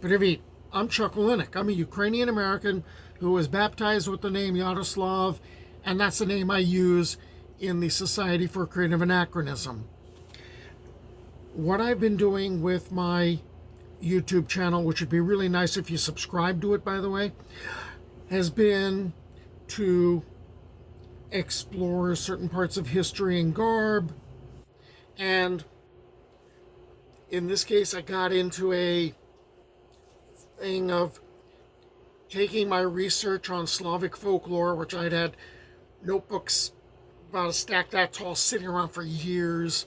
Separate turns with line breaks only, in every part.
Привет, I'm Chuck Olenek. I'm a Ukrainian-American who was baptized with the name Yaroslav, and that's the name I use in the Society for Creative Anachronism. What I've been doing with my YouTube channel, which would be really nice if you subscribe to it, by the way, has been to explore certain parts of history and garb. And in this case, I got into a thing of taking my research on Slavic folklore, which I'd had notebooks about a stack that tall sitting around for years,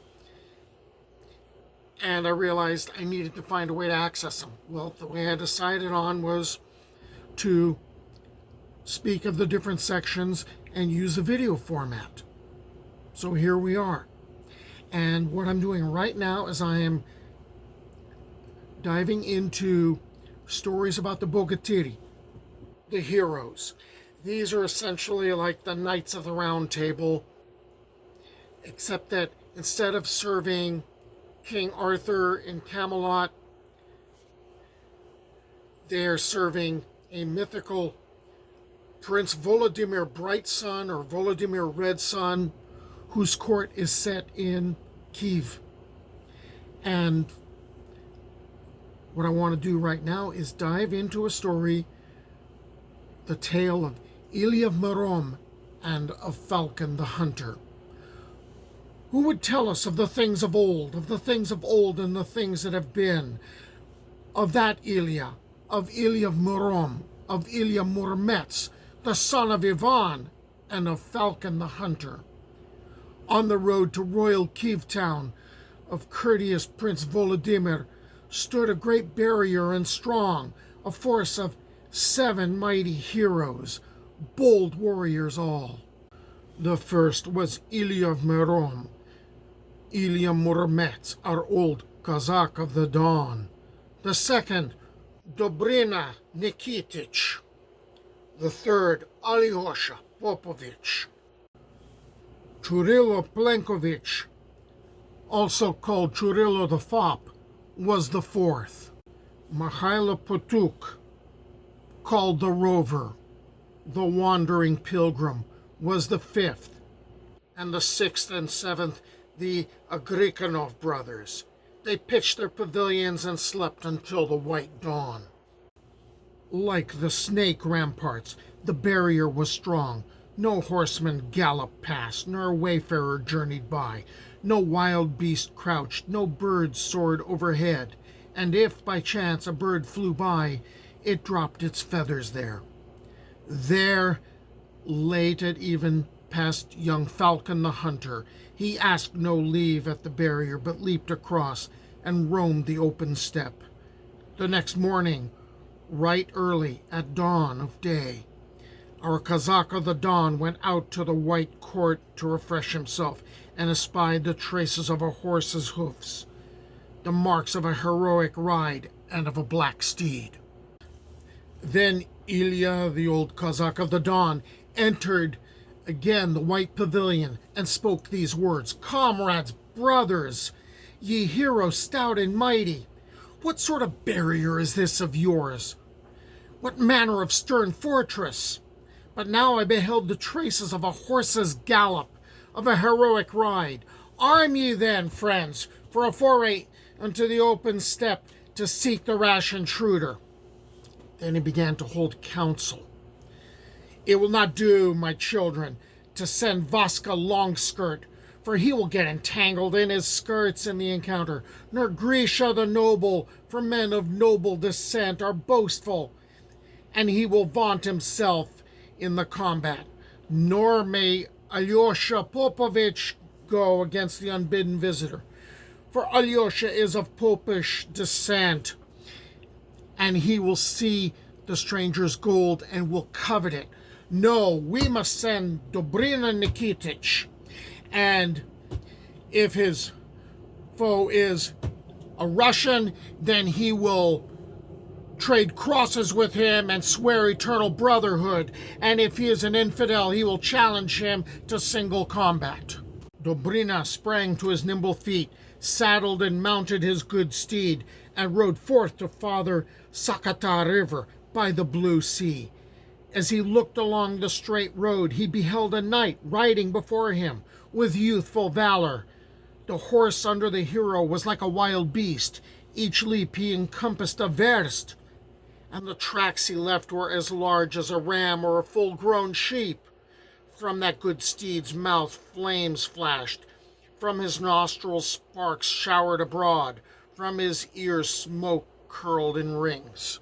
and I realized I needed to find a way to access them. Well, the way I decided on was to speak of the different sections and use a video format. So here we are. And what I'm doing right now is I am diving into stories about the Bogatyri, the heroes. These are essentially like the Knights of the Round Table, except that instead of serving King Arthur in Camelot, they're serving a mythical Prince Volodymyr Brightsun or Volodymyr Redsun, whose court is set in Kiev. And what I want to do right now is dive into a story, the tale of Ilya of Murom and of Falcon the Hunter. Who would tell us of the things of old and the things that have been, of that Ilya of Murom, of Ilya Murometz, the son of Ivan, and of Falcon the Hunter? On the road to royal Kiev town of courteous Prince Volodymyr stood a great barrier and strong, a force of 7 mighty heroes, bold warriors all. The first was Ilya of Murom, Ilya Murometz, our old Cossack of the Don. The second, Dobrina Nikitich. The third, Alyosha Popovich. Churilo Plenkovich, also called Churilo the Fop, was the fourth. Mikhailo Potuk, called the Rover, the Wandering Pilgrim, was the fifth. And the sixth and seventh, the Agrikanov brothers. They pitched their pavilions and slept until the white dawn. Like the snake ramparts, the barrier was strong. No horseman galloped past, nor wayfarer journeyed by. No wild beast crouched, no bird soared overhead. And if by chance a bird flew by, it dropped its feathers there. There, late at even, passed young Falcon the Hunter. He asked no leave at the barrier, but leaped across and roamed the open steppe. The next morning, right early at dawn of day, our Cossack of the Dawn went out to the white court to refresh himself and espied the traces of a horse's hoofs, the marks of a heroic ride and of a black steed. Then Ilya, the old Cossack of the Dawn, entered again the white pavilion and spoke these words: "Comrades, brothers, ye heroes stout and mighty, what sort of barrier is this of yours? What manner of stern fortress? But now I beheld the traces of a horse's gallop, of a heroic ride. Arm ye then, friends, for a foray unto the open steppe to seek the rash intruder." Then he began to hold counsel. "It will not do, my children, to send Vaska Longskirt, for he will get entangled in his skirts in the encounter, nor Grisha the noble, for men of noble descent are boastful, and he will vaunt himself in the combat. Nor may Alyosha Popovich go against the unbidden visitor, for Alyosha is of popish descent, and he will see the stranger's gold and will covet it. No, we must send Dobrina Nikitich, and if his foe is a Russian, then he will trade crosses with him and swear eternal brotherhood, and if he is an infidel, he will challenge him to single combat." Dobrina sprang to his nimble feet, saddled and mounted his good steed, and rode forth to Father Sakata River by the blue sea. As he looked along the straight road, he beheld a knight riding before him with youthful valor. The horse under the hero was like a wild beast. Each leap he encompassed a verst, and the tracks he left were as large as a ram or a full-grown sheep. From that good steed's mouth flames flashed, from his nostrils sparks showered abroad, from his ears smoke curled in rings.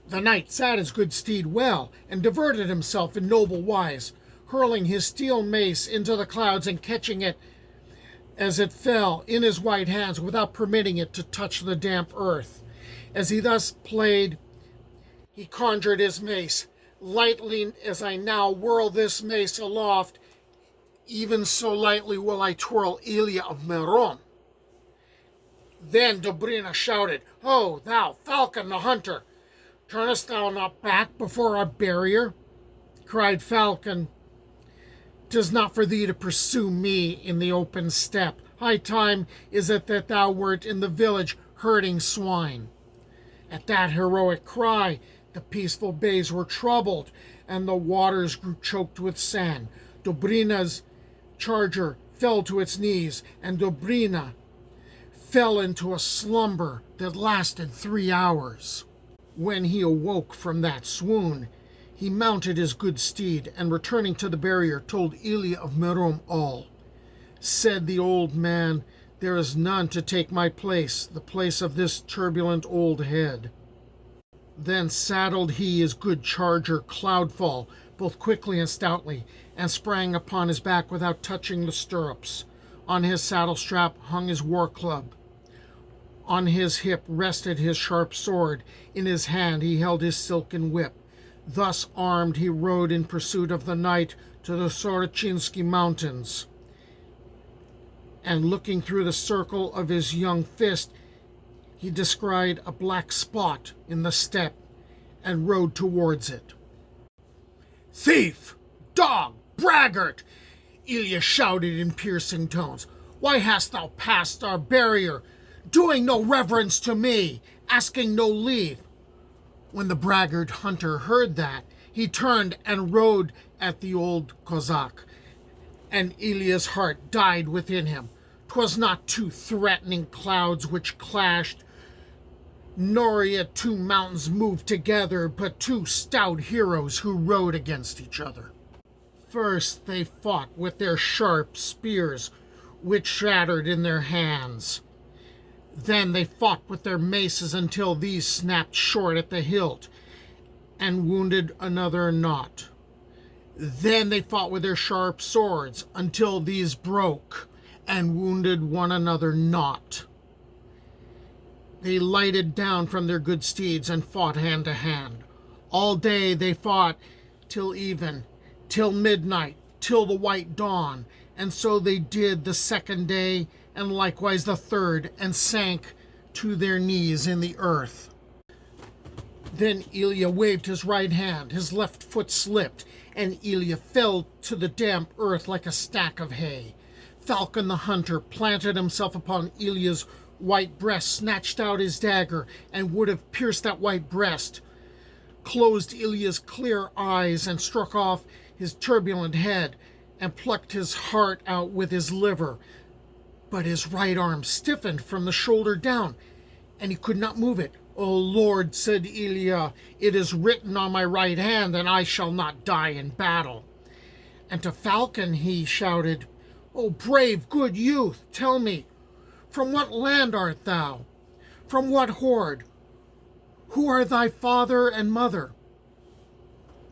The knight sat his good steed well, and diverted himself in noble wise, hurling his steel mace into the clouds and catching it as it fell in his white hands without permitting it to touch the damp earth. As he thus played, he conjured his mace. Lightly as I now whirl this mace aloft, even so lightly will I twirl Ilya of Murom. Then Dobrina shouted, "Ho, thou, Falcon the hunter! Turnest thou not back before our barrier?" Cried Falcon, "'Tis not for thee to pursue me in the open steppe. High time is it that thou wert in the village herding swine." At that heroic cry, the peaceful bays were troubled, and the waters grew choked with sand. Dobrina's charger fell to its knees, and Dobrina fell into a slumber that lasted 3 hours. When he awoke from that swoon, he mounted his good steed, and returning to the barrier, told Ilya of Murom all. Said the old man, "There is none to take my place, the place of this turbulent old head." Then saddled he his good charger Cloudfall, both quickly and stoutly, and sprang upon his back without touching the stirrups. On his saddle strap hung his war club. On his hip rested his sharp sword. In his hand he held his silken whip. Thus armed he rode in pursuit of the knight to the Sorochinsky mountains. And looking through the circle of his young fist, he descried a black spot in the steppe and rode towards it. "Thief! Dog! Braggart!" Ilya shouted in piercing tones. "Why hast thou passed our barrier, doing no reverence to me, asking no leave?" When the braggart hunter heard that, he turned and rode at the old Cossack, and Ilya's heart died within him. 'Twas not two threatening clouds which clashed, nor yet two mountains moved together, but two stout heroes who rode against each other. First they fought with their sharp spears, which shattered in their hands. Then they fought with their maces until these snapped short at the hilt, and wounded another not. Then they fought with their sharp swords until these broke, and wounded one another not. They lighted down from their good steeds and fought hand to hand. All day they fought till even, till midnight, till the white dawn, and so they did the second day, and likewise the third, and sank to their knees in the earth. Then Ilya waved his right hand, his left foot slipped, and Ilya fell to the damp earth like a stack of hay. Falcon the hunter planted himself upon Ilya's white breast, snatched out his dagger, and would have pierced that white breast, closed Ilya's clear eyes, and struck off his turbulent head, and plucked his heart out with his liver. But his right arm stiffened from the shoulder down, and he could not move it. "O Lord," said Ilya, "it is written on my right hand that I shall not die in battle." And to Falcon he shouted, "O brave, good youth, tell me, from what land art thou? From what horde? Who are thy father and mother?"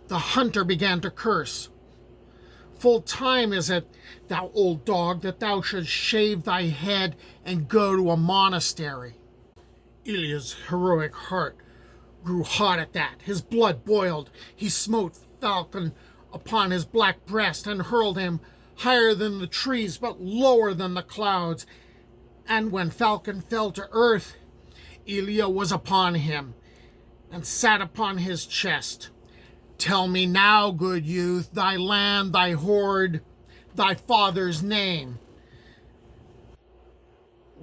The hunter began to curse. "Full time is it, thou old dog, that thou shouldst shave thy head and go to a monastery." Ilya's heroic heart grew hot at that. His blood boiled. He smote Falcon upon his black breast and hurled him higher than the trees but lower than the clouds. And when Falcon fell to earth, Ilya was upon him and sat upon his chest. "Tell me now, good youth, thy land, thy horde, thy father's name."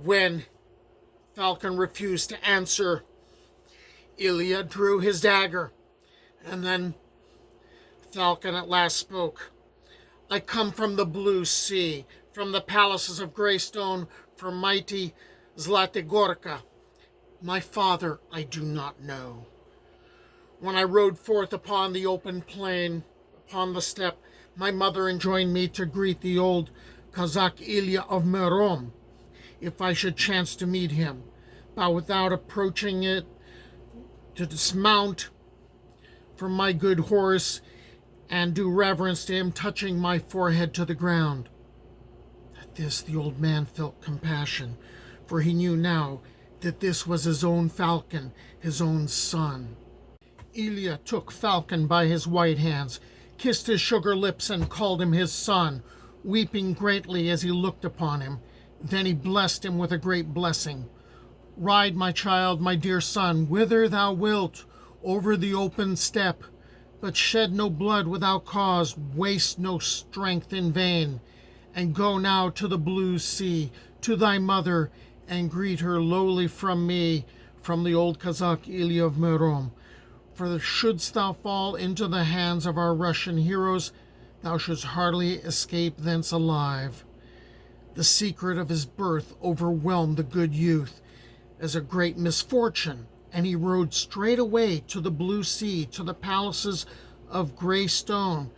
When Falcon refused to answer. Ilya drew his dagger, and then Falcon at last spoke. I come from the blue sea, from the palaces of grey stone, from mighty Zlatogorka. My father I do not know. When I rode forth upon the open plain, upon the steppe, my mother enjoined me to greet the old Cossack Ilya of Murom, if I should chance to meet him, but without approaching it, to dismount from my good horse and do reverence to him, touching my forehead to the ground. At this the old man felt compassion, for he knew now that this was his own Falcon, his own son. Ilya took Falcon by his white hands, kissed his sugar lips, and called him his son, weeping greatly as he looked upon him. Then he blessed him with a great blessing. Ride, my child, my dear son, whither thou wilt, over the open steppe, but shed no blood without cause, waste no strength in vain, and go now to the blue sea, to thy mother, and greet her lowly from me, from the old Cossack Ilya of Murom. For shouldst thou fall into the hands of our Russian heroes, thou shouldst hardly escape thence alive. The secret of his birth overwhelmed the good youth as a great misfortune, and he rode straight away to the blue sea, to the palaces of grey stone,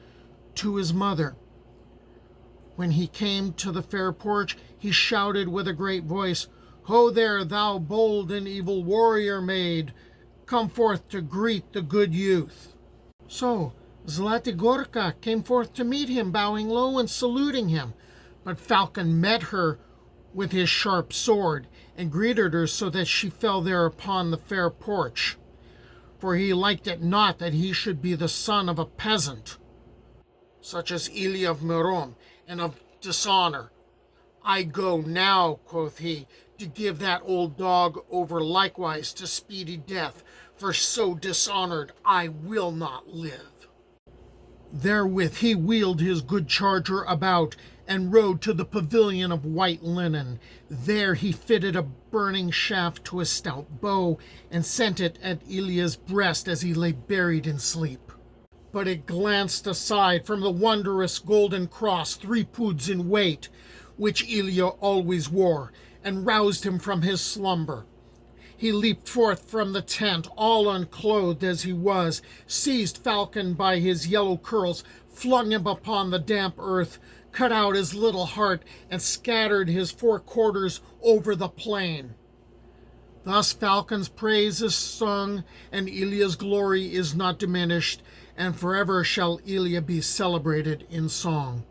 to his mother. When he came to the fair porch, he shouted with a great voice, Ho there, thou bold and evil warrior maid, come forth to greet the good youth. So Zlatogorka came forth to meet him, bowing low and saluting him. But Falcon met her with his sharp sword, and greeted her so that she fell there upon the fair porch. For he liked it not that he should be the son of a peasant, such as Ilya of Murom, and of dishonor. I go now, quoth he, to give that old dog over likewise to speedy death, for so dishonored I will not live. Therewith he wheeled his good charger about, and rode to the pavilion of white linen. There he fitted a burning shaft to a stout bow, and sent it at Ilya's breast as he lay buried in sleep. But it glanced aside from the wondrous golden cross, 3 poods in weight, which Ilya always wore, and roused him from his slumber. He leaped forth from the tent, all unclothed as he was, seized Falcon by his yellow curls, flung him upon the damp earth, cut out his little heart, and scattered his 4 quarters over the plain. Thus Falcon's praise is sung, and Ilya's glory is not diminished, and forever shall Ilya be celebrated in song.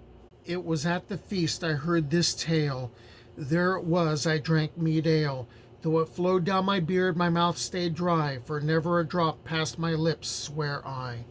It was at the feast I heard this tale. There it was I drank mead ale. Though it flowed down my beard, my mouth stayed dry, for never a drop passed my lips, swear I.